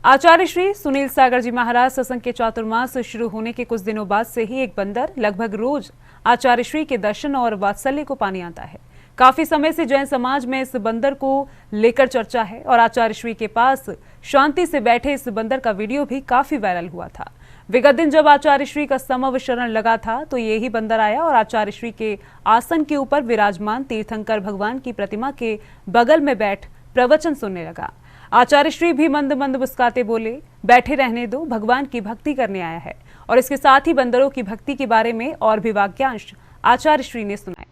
आचार्य श्री सुनील सागर जी महाराज सत्संग के चातुर्मास शुरू होने के कुछ दिनों बाद से ही एक बंदर लगभग रोज आचार्य श्री के दर्शन और वात्सल्य को पाने आता है। काफी समय से जैन समाज में इस बंदर को लेकर चर्चा है और आचार्य श्री के पास शांति से बैठे इस बंदर का वीडियो भी काफी वायरल हुआ था। विगत दिन जब आचार्य श्री का समव शरण लगा था तो यही बंदर आया और आचार्य श्री के आसन के ऊपर विराजमान तीर्थंकर भगवान की प्रतिमा के बगल में बैठ प्रवचन सुनने लगा। आचार्य श्री भी मंद मंद मुस्कुराते बोले, बैठे रहने दो, भगवान की भक्ति करने आया है। और इसके साथ ही बंदरों की भक्ति के बारे में और भी वाक्यांश आचार्य श्री ने सुनाए।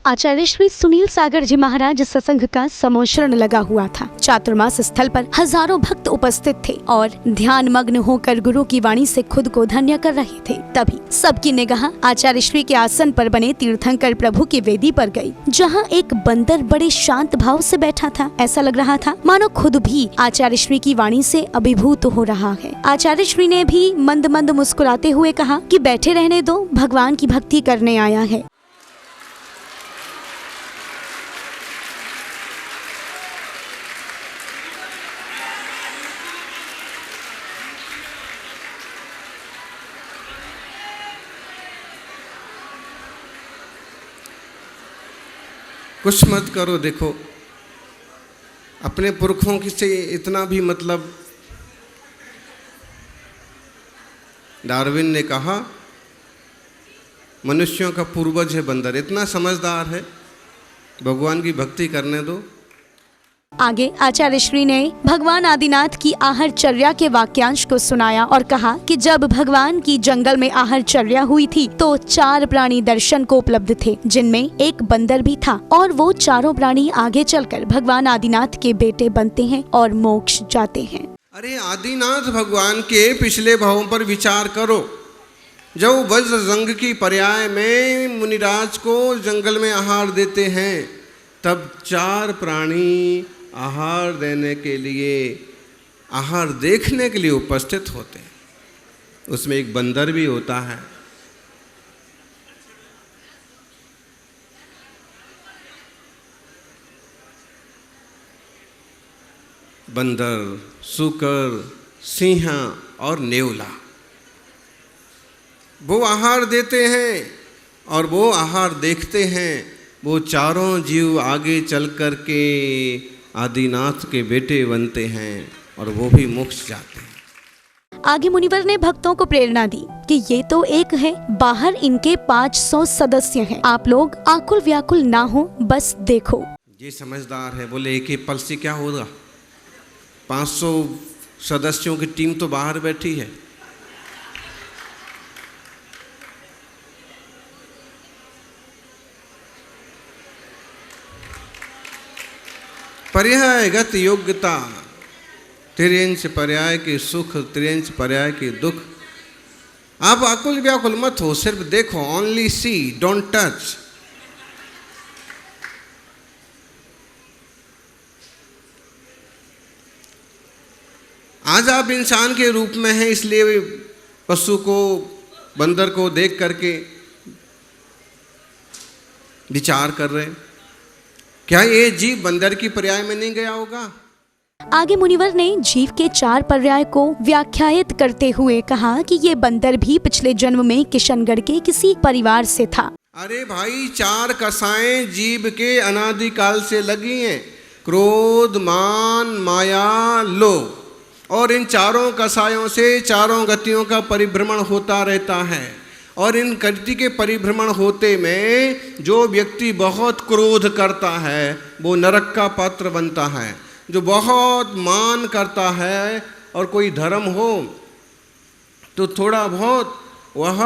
आचार्य श्री सुनील सागर जी महाराज सत्संग का समोशरण लगा हुआ था। चातुर्मास स्थल पर हजारों भक्त उपस्थित थे और ध्यान मग्न होकर गुरु की वाणी से खुद को धन्य कर रहे थे। तभी सबकी निगाह आचार्य श्री के आसन पर बने तीर्थंकर प्रभु की वेदी पर गई, जहां एक बंदर बड़े शांत भाव से बैठा था। ऐसा लग रहा था मानो खुद भी आचार्य श्री की वाणी से अभिभूत हो रहा है। आचार्य श्री ने भी मंद मंद मुस्कुराते हुए कहा कि बैठे रहने दो, भगवान की भक्ति करने आया है। कुछ मत करो, देखो अपने पुरखों की से इतना भी मतलब। डार्विन ने कहा मनुष्यों का पूर्वज है बंदर, इतना समझदार है, भगवान की भक्ति करने दो। आगे आचार्य श्री ने भगवान आदिनाथ की आहारचर्या के वाक्यांश को सुनाया और कहा कि जब भगवान की जंगल में आहारचर्या हुई थी तो 4 प्राणी दर्शन को उपलब्ध थे, जिनमें एक बंदर भी था। और वो चारों प्राणी आगे चलकर भगवान आदिनाथ के बेटे बनते हैं और मोक्ष जाते हैं। अरे आदिनाथ भगवान के पिछले भावों पर विचार करो। जब वज्र जंग की पर्याय में मुनिराज को जंगल में आहार देते हैं, तब 4 प्राणी आहार देने के लिए, आहार देखने के लिए उपस्थित होते हैं। उसमें एक बंदर भी होता है। बंदर, सूकर, सिंह और नेवला, वो आहार देते हैं और वो आहार देखते हैं। वो चारों जीव आगे चल कर के आदिनाथ के बेटे बनते हैं और वो भी मोक्ष जाते हैं। आगे मुनिवर ने भक्तों को प्रेरणा दी कि ये तो एक है, बाहर इनके 500 सदस्य हैं। आप लोग आकुल व्याकुल ना हो, बस देखो। ये समझदार है, बोले एक ही पल से क्या होगा, 500 सदस्यों की टीम तो बाहर बैठी है। पर्यायगत योग्यता, त्रियंश पर्याय के सुख, त्रियंश पर्याय के दुख। आप आकुल व्याकुल मत हो, सिर्फ देखो, ओनली सी, डोंट टच। आज आप इंसान के रूप में हैं, इसलिए पशु को, बंदर को देख करके विचार कर रहे हैं। क्या ये जीव बंदर की पर्याय में नहीं गया होगा? आगे मुनिवर ने जीव के 4 पर्याय को व्याख्यायित करते हुए कहा कि ये बंदर भी पिछले जन्म में किशनगढ़ के किसी परिवार से था। अरे भाई, 4 कसाएं जीव के अनादिकाल से लगी हैं, क्रोध, मान, माया, लोभ। और इन चारों कसायों से चारों गतियों का परिभ्रमण होता रहता है। और इन गति के परिभ्रमण होते में जो व्यक्ति बहुत क्रोध करता है वो नरक का पात्र बनता है। जो बहुत मान करता है और कोई धर्म हो तो थोड़ा बहुत वह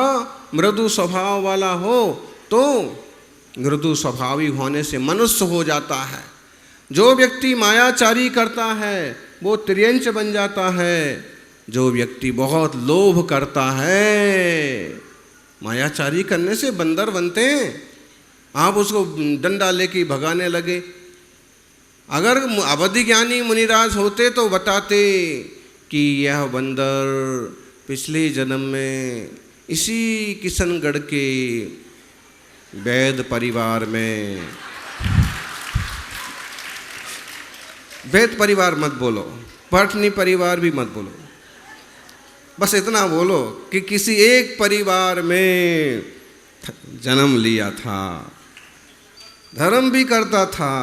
मृदु स्वभाव वाला हो तो मृदु स्वभावी होने से मनुष्य हो जाता है। जो व्यक्ति मायाचारी करता है वो त्रियंच बन जाता है। जो व्यक्ति बहुत लोभ करता है, मायाचारी करने से बंदर बनते हैं। आप उसको डंडा लेके भगाने लगे, अगर अवधि ज्ञानी मुनिराज होते तो बताते कि यह बंदर पिछले जन्म में इसी किशनगढ़ के वैद परिवार में, वैद परिवार मत बोलो, पटनी परिवार भी मत बोलो, बस इतना बोलो कि किसी एक परिवार में जन्म लिया था, धर्म भी करता था,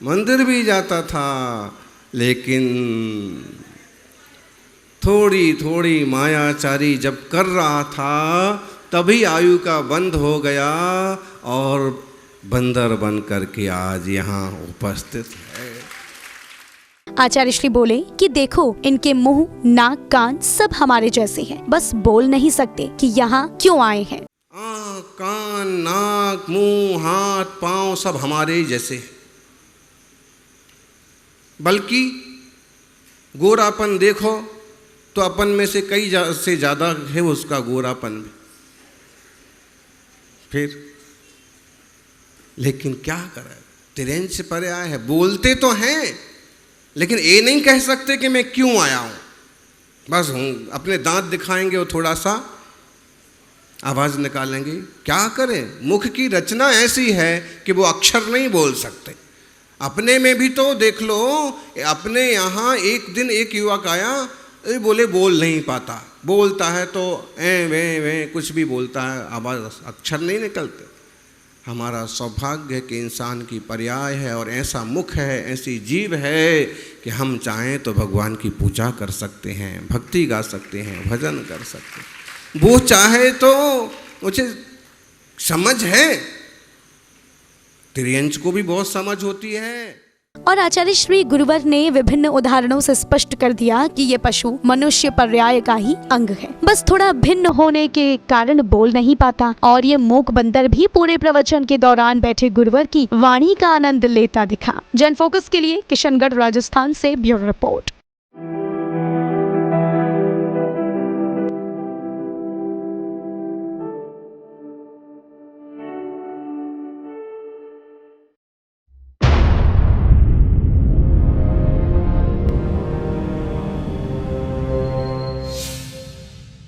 मंदिर भी जाता था, लेकिन थोड़ी थोड़ी मायाचारी जब कर रहा था तभी आयु का बंध हो गया और बंदर बन करके आज यहाँ उपस्थित है। आचार्य श्री बोले कि देखो इनके मुंह, नाक, कान सब हमारे जैसे हैं, बस बोल नहीं सकते कि यहाँ क्यों आए हैं। आँख, कान, नाक, मुंह, हाथ, पांव सब हमारे ही जैसे हैं, बल्कि गोरापन देखो तो अपन में से कई से ज़्यादा है उसका गोरापन भी। फिर लेकिन क्या करें, तिरंज से परे आए हैं, बोलते तो हैं लेकिन ये नहीं कह सकते कि मैं क्यों आया हूँ। बस हूँ अपने दांत दिखाएंगे और थोड़ा सा आवाज़ निकालेंगे। क्या करें, मुख की रचना ऐसी है कि वो अक्षर नहीं बोल सकते। अपने में भी तो देख लो, अपने यहाँ एक दिन एक युवक आया, बोले बोल नहीं पाता, बोलता है तो वे कुछ भी बोलता है, आवाज़ अक्षर नहीं निकलते। हमारा सौभाग्य है कि इंसान की पर्याय है और ऐसा मुख है, ऐसी जीव है कि हम चाहें तो भगवान की पूजा कर सकते हैं, भक्ति गा सकते हैं, भजन कर सकते हैं। वो चाहे तो मुझे समझ है, त्रियंच को भी बहुत समझ होती है। और आचार्य श्री गुरुवर ने विभिन्न उदाहरणों से स्पष्ट कर दिया कि ये पशु मनुष्य पर्याय का ही अंग है, बस थोड़ा भिन्न होने के कारण बोल नहीं पाता। और ये मूक बंदर भी पूरे प्रवचन के दौरान बैठे गुरुवर की वाणी का आनंद लेता दिखा। जन फोकस के लिए किशनगढ़ राजस्थान से ब्यूरो रिपोर्ट।